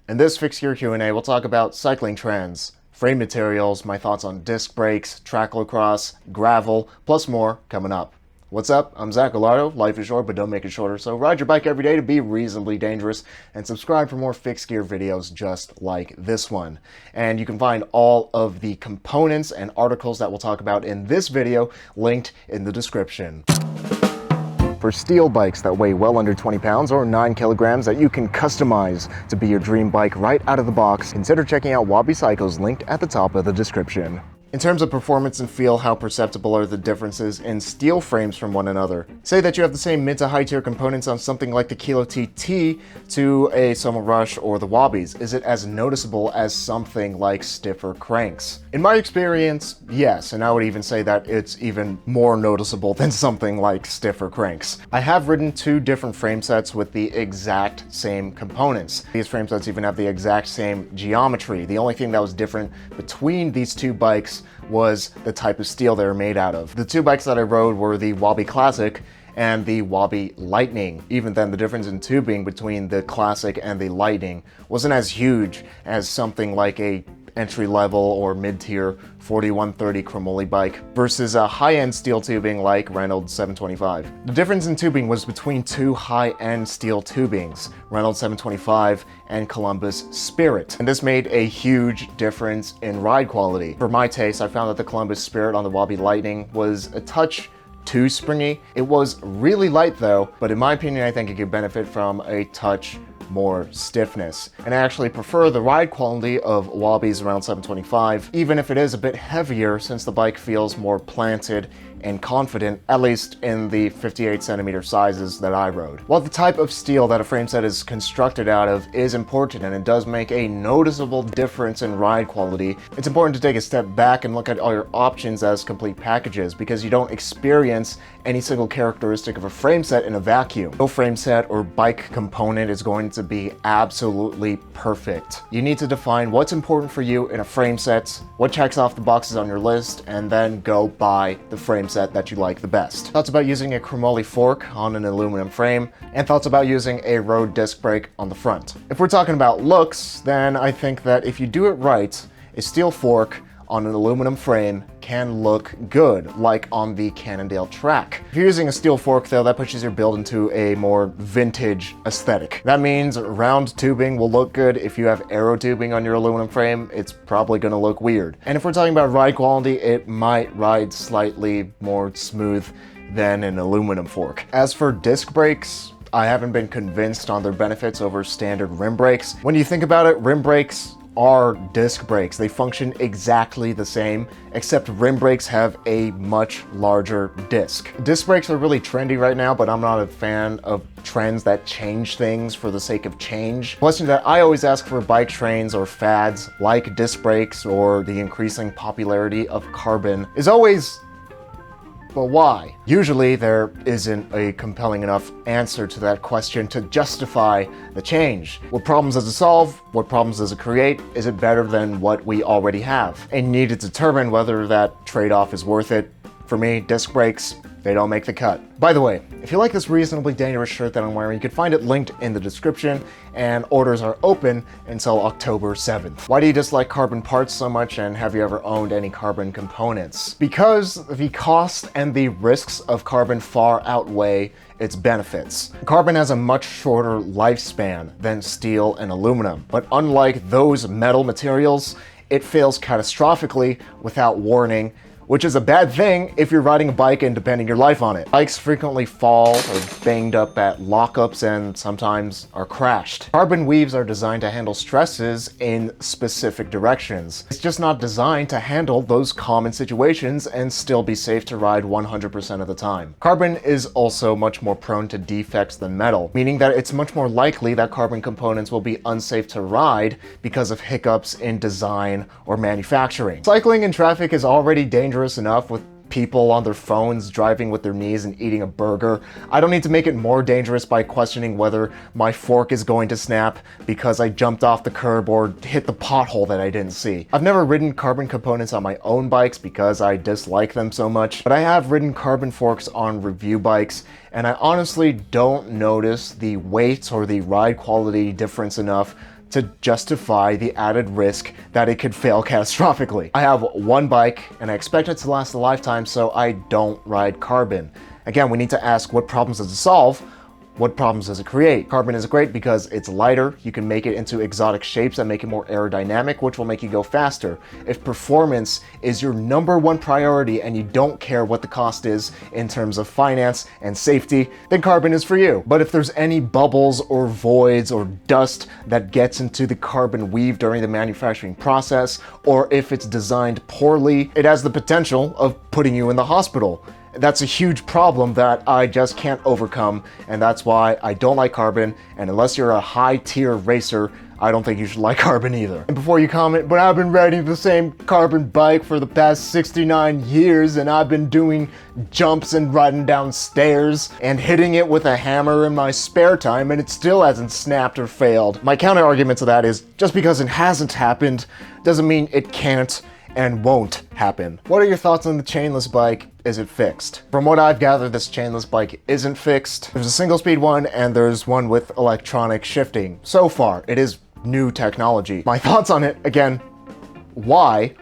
In this Fixie Q&A, we'll talk about cycling trends, frame materials, my thoughts on disc brakes, tracklocross, gravel, plus more coming up. What's up? I'm Zach Gallardo. Life is short, but don't make it shorter, so ride your bike every day to be reasonably dangerous, and subscribe for more fixed gear videos just like this one. And you can find all of the components and articles that we'll talk about in this video linked in the description. For steel bikes that weigh well under 20 pounds or 9 kilograms that you can customize to be your dream bike right out of the box, consider checking out Wabi Cycles linked at the top of the description. In terms of performance and feel, how perceptible are the differences in steel frames from one another? Say that you have the same mid to high tier components on something like the Kilo TT to a Soma Rush or the Wabis. Is it as noticeable as something like stiffer cranks? In my experience, yes, and I would even say that it's even more noticeable than something like stiffer cranks. I have ridden two different frame sets with the exact same components. These frame sets even have the exact same geometry. The only thing that was different between these two bikes was the type of steel they were made out of. The two bikes that I rode were the Wabi Classic and the Wabi Lightning. Even then, the difference in tubing between the Classic and the Lightning wasn't as huge as something like a entry-level or mid-tier 4130 chromoly bike versus a high-end steel tubing like Reynolds 725. The difference in tubing was between two high-end steel tubings, Reynolds 725 and Columbus Spirit, and this made a huge difference in ride quality. For my taste, I found that the Columbus Spirit on the Wabi Lightning was a touch too springy. It was really light though, but in my opinion, I think it could benefit from a touch more stiffness. And I actually prefer the ride quality of Wabi's around 725, even if it is a bit heavier, since the bike feels more planted and confident, at least in the 58 centimeter sizes that I rode. While the type of steel that a frame set is constructed out of is important and it does make a noticeable difference in ride quality, it's important to take a step back and look at all your options as complete packages, because you don't experience any single characteristic of a frame set in a vacuum. No frame set or bike component is going to be absolutely perfect. You need to define what's important for you in a frame set, what checks off the boxes on your list, and then go buy the frame set that you like the best. Thoughts about using a chromoly fork on an aluminum frame, and thoughts about using a road disc brake on the front. If we're talking about looks, then I think that if you do it right, a steel fork on an aluminum frame can look good, like on the Cannondale track. If you're using a steel fork though, that pushes your build into a more vintage aesthetic. That means round tubing will look good. If you have aero tubing on your aluminum frame, it's probably gonna look weird. And if we're talking about ride quality, it might ride slightly more smooth than an aluminum fork. As for disc brakes, I haven't been convinced on their benefits over standard rim brakes. When you think about it, rim brakes are disc brakes. They function exactly the same, except rim brakes have a much larger disc. Disc brakes are really trendy right now, but I'm not a fan of trends that change things for the sake of change. The question that I always ask for bike trains or fads like disc brakes or the increasing popularity of carbon is always, but why? Usually there isn't a compelling enough answer to that question to justify the change. What problems does it solve? What problems does it create? Is it better than what we already have? And you need to determine whether that trade-off is worth it. For me, disc brakes, they don't make the cut. By the way, if you like this reasonably dangerous shirt that I'm wearing, you can find it linked in the description, and orders are open until October 7th. Why do you dislike carbon parts so much, and have you ever owned any carbon components? Because the cost and the risks of carbon far outweigh its benefits. Carbon has a much shorter lifespan than steel and aluminum, but unlike those metal materials, it fails catastrophically without warning, which is a bad thing if you're riding a bike and depending your life on it. Bikes frequently fall or banged up at lockups and sometimes are crashed. Carbon weaves are designed to handle stresses in specific directions. It's just not designed to handle those common situations and still be safe to ride 100% of the time. Carbon is also much more prone to defects than metal, meaning that it's much more likely that carbon components will be unsafe to ride because of hiccups in design or manufacturing. Cycling in traffic is already dangerous enough with people on their phones driving with their knees and eating a burger. I don't need to make it more dangerous by questioning whether my fork is going to snap because I jumped off the curb or hit the pothole that I didn't see. I've never ridden carbon components on my own bikes because I dislike them so much, but I have ridden carbon forks on review bikes, and I honestly don't notice the weight or the ride quality difference enough to justify the added risk that it could fail catastrophically. I have one bike and I expect it to last a lifetime, so I don't ride carbon. Again, we need to ask, what problems does it solve? What problems does it create? Carbon is great because it's lighter. You can make it into exotic shapes that make it more aerodynamic, which will make you go faster. If performance is your #1 priority and you don't care what the cost is in terms of finance and safety, then carbon is for you. But if there's any bubbles or voids or dust that gets into the carbon weave during the manufacturing process, or if it's designed poorly, it has the potential of putting you in the hospital. That's a huge problem that I just can't overcome, and that's why I don't like carbon, and unless you're a high-tier racer, I don't think you should like carbon either. And before you comment, but I've been riding the same carbon bike for the past 69 years, and I've been doing jumps and riding down stairs and hitting it with a hammer in my spare time, and it still hasn't snapped or failed. My counter-argument to that is, just because it hasn't happened doesn't mean it can't and won't happen. What are your thoughts on the chainless bike? Is it fixed? From what I've gathered, this chainless bike isn't fixed. There's a single speed one and there's one with electronic shifting. So far, it is new technology. My thoughts on it, again, why?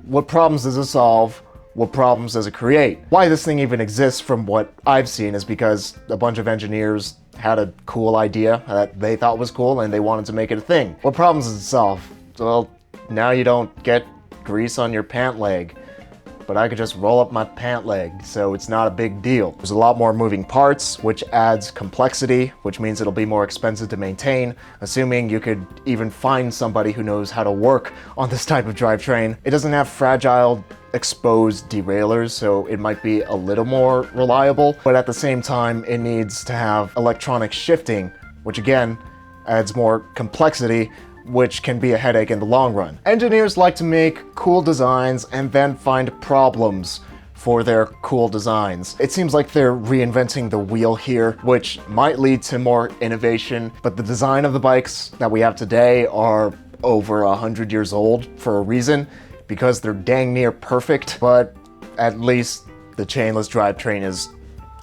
What problems does it solve? What problems does it create? Why this thing even exists, from what I've seen, is because a bunch of engineers had a cool idea that they thought was cool and they wanted to make it a thing. What problems does it solve? Well, now you don't get grease on your pant leg, but I could just roll up my pant leg, so it's not a big deal. There's a lot more moving parts, which adds complexity, which means it'll be more expensive to maintain, assuming you could even find somebody who knows how to work on this type of drivetrain. It doesn't have fragile, exposed derailleurs, so it might be a little more reliable, but at the same time, it needs to have electronic shifting, which again, adds more complexity, which can be a headache in the long run. Engineers like to make cool designs and then find problems for their cool designs. It seems like they're reinventing the wheel here, which might lead to more innovation, but the design of the bikes that we have today are over 100 years old for a reason, because they're dang near perfect, but at least the chainless drivetrain is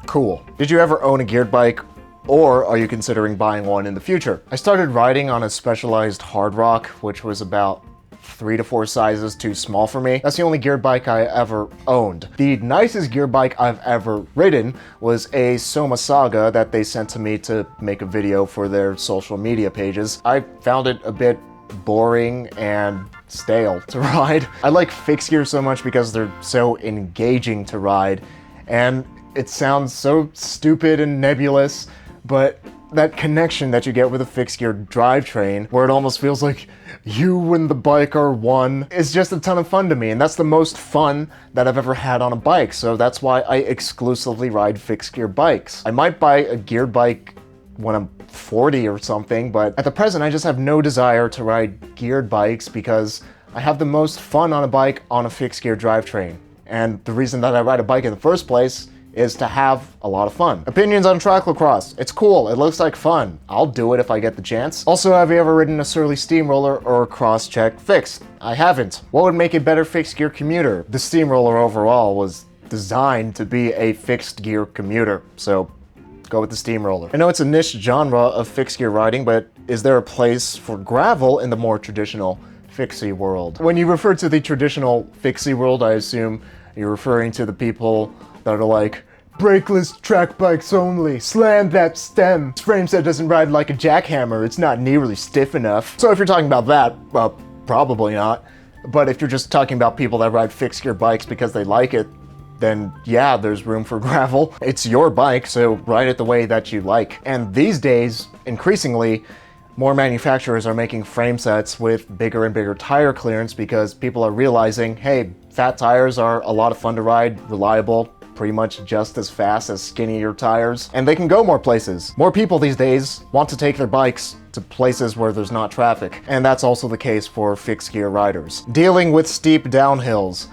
cool. Did you ever own a geared bike? Or are you considering buying one in the future? I started riding on a specialized hard rock, which was about 3 to 4 sizes too small for me. That's the only geared bike I ever owned. The nicest geared bike I've ever ridden was a Soma Saga that they sent to me to make a video for their social media pages. I found it a bit boring and stale to ride. I like fixed gear so much because they're so engaging to ride, and it sounds so stupid and nebulous, but that connection that you get with a fixed gear drivetrain, where it almost feels like you and the bike are one, is just a ton of fun to me, and that's the most fun that I've ever had on a bike, so that's why I exclusively ride fixed gear bikes. I might buy a geared bike when I'm 40 or something, but at the present I just have no desire to ride geared bikes because I have the most fun on a bike on a fixed gear drivetrain. And the reason that I ride a bike in the first place is to have a lot of fun. Opinions on track lacrosse. It's cool, it looks like fun. I'll do it if I get the chance. Also, have you ever ridden a surly Steamroller or a Crosscheck fixed? I haven't. What would make a better fixed gear commuter? The Steamroller overall was designed to be a fixed gear commuter, so go with the Steamroller. I know it's a niche genre of fixed gear riding, but is there a place for gravel in the more traditional Fixie world? When you refer to the traditional Fixie world, I assume you're referring to the people that are like, brakeless track bikes only, slam that stem. This frame set doesn't ride like a jackhammer, it's not nearly stiff enough. So if you're talking about that, well, probably not. But if you're just talking about people that ride fixed gear bikes because they like it, then yeah, there's room for gravel. It's your bike, so ride it the way that you like. And these days, increasingly, more manufacturers are making frame sets with bigger and bigger tire clearance because people are realizing, hey, fat tires are a lot of fun to ride, reliable, pretty much just as fast as skinnier tires, and they can go more places. More people these days want to take their bikes to places where there's not traffic, and that's also the case for fixed gear riders. Dealing with steep downhills.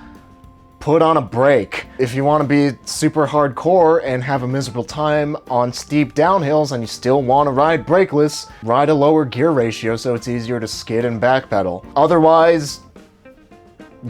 Put on a brake. If you want to be super hardcore and have a miserable time on steep downhills and you still want to ride brakeless, ride a lower gear ratio so it's easier to skid and backpedal. Otherwise,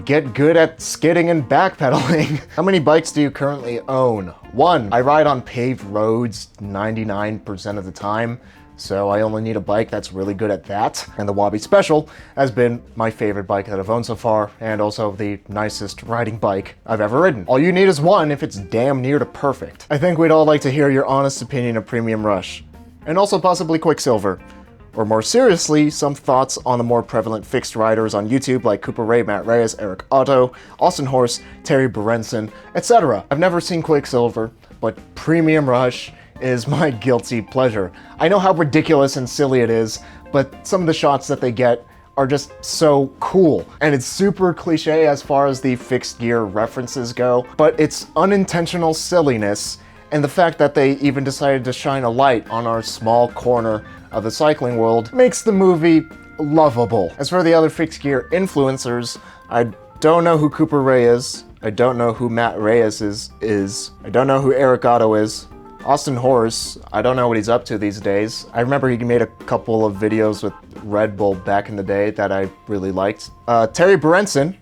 get good at skidding and backpedaling. How many bikes do you currently own? 1. I ride on paved roads 99% of the time, so I only need a bike that's really good at that. And the Wabi Special has been my favorite bike that I've owned so far, and also the nicest riding bike I've ever ridden. All you need is one if it's damn near to perfect. I think we'd all like to hear your honest opinion of Premium Rush, and also possibly Quicksilver. Or more seriously, some thoughts on the more prevalent fixed riders on YouTube like Cooper Ray, Matt Reyes, Eric Otto, Austin Horse, Terry Berenson, etc. I've never seen Quicksilver, but Premium Rush is my guilty pleasure. I know how ridiculous and silly it is, but some of the shots that they get are just so cool. And it's super cliche as far as the fixed gear references go, but it's unintentional silliness, and the fact that they even decided to shine a light on our small corner of the cycling world makes the movie lovable. As for the other fixed gear influencers, I don't know who Cooper Ray is. I don't know who Matt Reyes is. I don't know who Eric Otto is. Austin Horse, I don't know what he's up to these days. I remember he made a couple of videos with Red Bull back in the day that I really liked. Terry Berenson,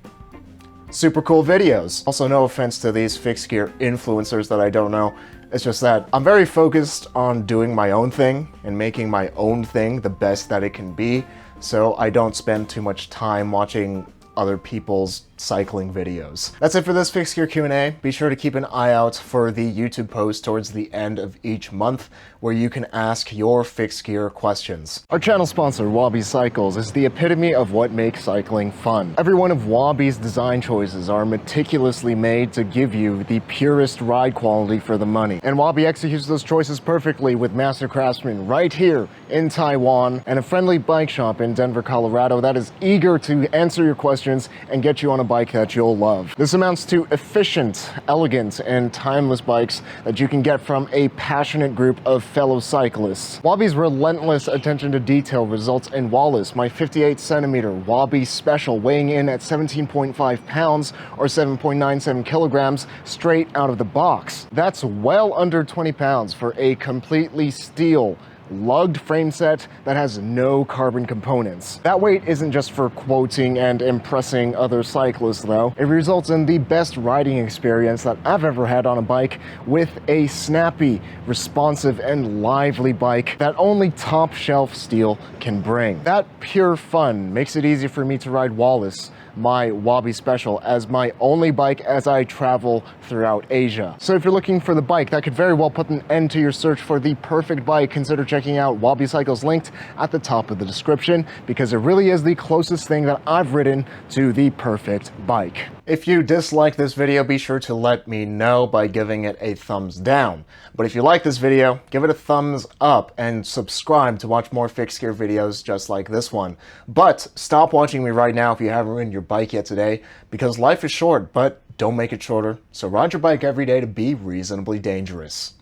super cool videos. Also, no offense to these fixed gear influencers that I don't know. It's just that I'm very focused on doing my own thing and making my own thing the best that it can be, so I don't spend too much time watching other people's cycling videos. That's it for this Fixed Gear Q&A. Be sure to keep an eye out for the YouTube post towards the end of each month where you can ask your fixed gear questions. Our channel sponsor, Wabi Cycles, is the epitome of what makes cycling fun. Every one of Wabi's design choices are meticulously made to give you the purest ride quality for the money. And Wabi executes those choices perfectly with master craftsmen right here in Taiwan and a friendly bike shop in Denver, Colorado that is eager to answer your questions and get you on a bike that you'll love. This amounts to efficient, elegant, and timeless bikes that you can get from a passionate group of fellow cyclists. Wabi's relentless attention to detail results in Wallace, my 58-centimeter Wabi Special, weighing in at 17.5 pounds or 7.97 kilograms straight out of the box. That's well under 20 pounds for a completely steel lugged frame set that has no carbon components. That weight isn't just for quoting and impressing other cyclists though. It results in the best riding experience that I've ever had on a bike, with a snappy, responsive, and lively bike that only top shelf steel can bring. That pure fun makes it easy for me to ride Wallace, my Wabi Special, as my only bike as I travel throughout Asia. So if you're looking for the bike that could very well put an end to your search for the perfect bike, consider checking out Wabi Cycles, linked at the top of the description, because it really is the closest thing that I've ridden to the perfect bike. If you dislike this video, be sure to let me know by giving it a thumbs down. But if you like this video, give it a thumbs up and subscribe to watch more fixed gear videos just like this one. But stop watching me right now if you haven't ridden your bike yet today, because life is short, but don't make it shorter. So ride your bike every day to be reasonably dangerous.